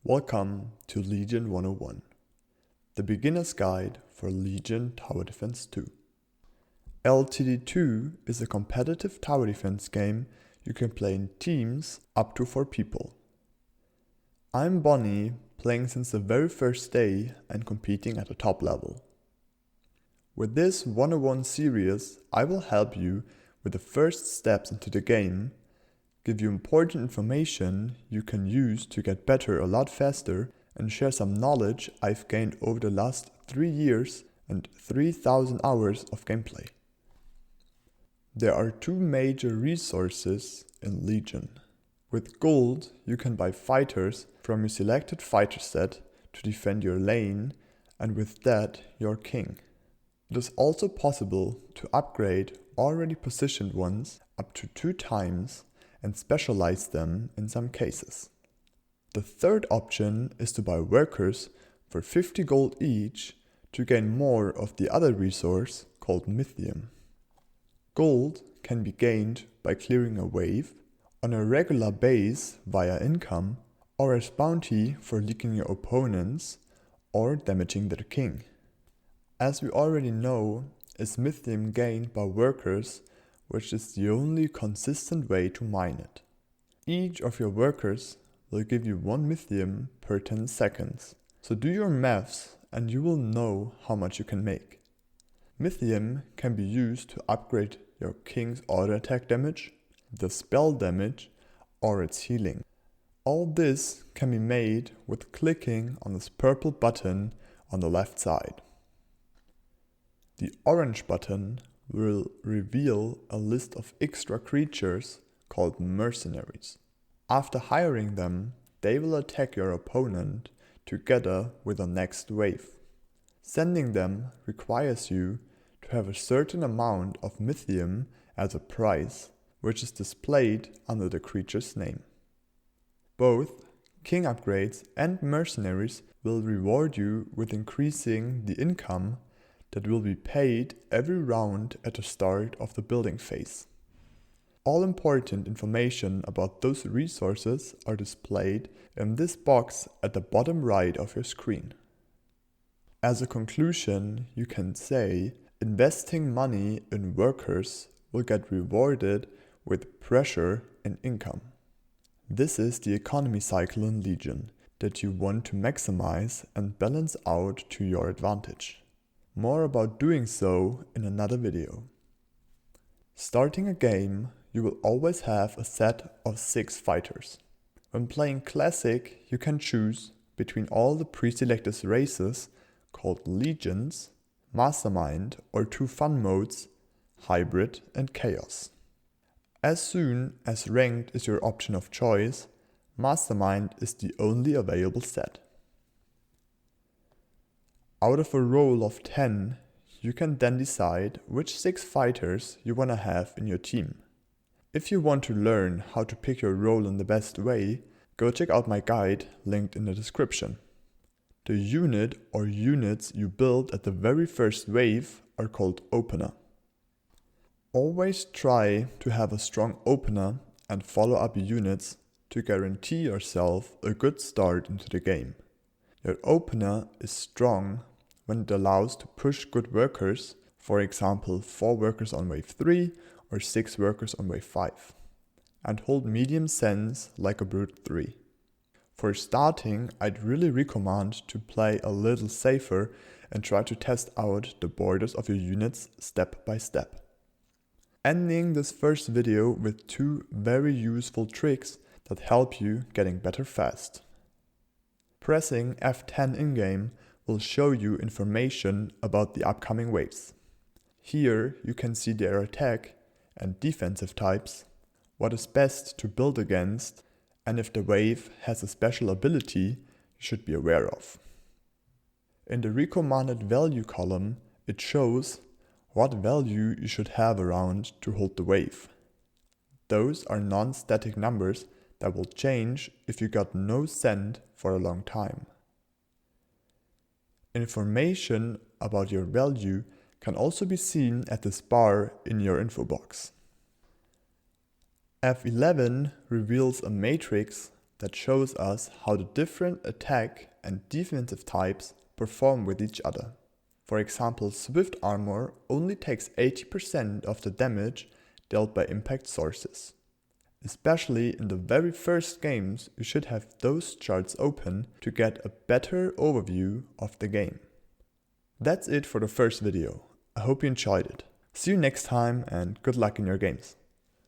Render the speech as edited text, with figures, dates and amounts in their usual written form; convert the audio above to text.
Welcome to Legion 101, the beginner's guide for Legion Tower Defense 2. LTD 2 is a competitive tower defense game you can play in teams up to 4 people. I'm Bonny, playing since the very first day and competing at the top level. With this 101 series, I will help you with the first steps into the game, give you important information you can use to get better a lot faster, and share some knowledge I've gained over the last 3 years and 3,000 hours of gameplay. There are 2 major resources in Legion. With gold, you can buy fighters from your selected fighter set to defend your lane, and with that, your king. It is also possible to upgrade already positioned ones up to 2 times and specialize them in some cases. The third option is to buy workers for 50 gold each to gain more of the other resource called Mythium. Gold can be gained by clearing a wave, on a regular base via income, or as bounty for leaking your opponents or damaging their king. As we already know, is Mythium gained by workers, which is the only consistent way to mine it. Each of your workers will give you 1 Mythium per 10 seconds, so do your maths and you will know how much you can make. Mythium can be used to upgrade your king's auto attack damage, the spell damage, or its healing. All this can be made with clicking on this purple button on the left side. The orange button will reveal a list of extra creatures called mercenaries. After hiring them, they will attack your opponent together with the next wave. Sending them requires you to have a certain amount of Mythium as a price, which is displayed under the creature's name. Both king upgrades and mercenaries will reward you with increasing the income that will be paid every round at the start of the building phase. All important information about those resources are displayed in this box at the bottom right of your screen. As a conclusion, you can say investing money in workers will get rewarded with pressure and income. This is the economy cycle in Legion that you want to maximize and balance out to your advantage. More about doing so in another video. Starting a game, you will always have a set of 6 fighters. When playing Classic, you can choose between all the pre-selected races called Legions, Mastermind, or 2 fun modes, Hybrid and Chaos. As soon as Ranked is your option of choice, Mastermind is the only available set. Out of a roll of 10, you can then decide which 6 fighters you want to have in your team. If you want to learn how to pick your role in the best way, go check out my guide linked in the description. The unit or units you build at the very first wave are called opener. Always try to have a strong opener and follow-up units to guarantee yourself a good start into the game. Your opener is strong when it allows to push good workers, for example 4 workers on wave 3 or 6 workers on wave 5, and hold medium sense like a brute 3. For starting, I'd really recommend to play a little safer and try to test out the borders of your units step by step. Ending this first video with 2 very useful tricks that help you getting better fast. Pressing F10 in-game will show you information about the upcoming waves. Here you can see their attack and defensive types, what is best to build against, and if the wave has a special ability you should be aware of. In the recommended value column, it shows what value you should have around to hold the wave. Those are non-static numbers that will change if you got no send for a long time. Information about your value can also be seen at this bar in your info box. F11 reveals a matrix that shows us how the different attack and defensive types perform with each other. For example, Swift Armor only takes 80% of the damage dealt by impact sources. Especially in the very first games, you should have those charts open to get a better overview of the game. That's it for the first video. I hope you enjoyed it. See you next time and good luck in your games.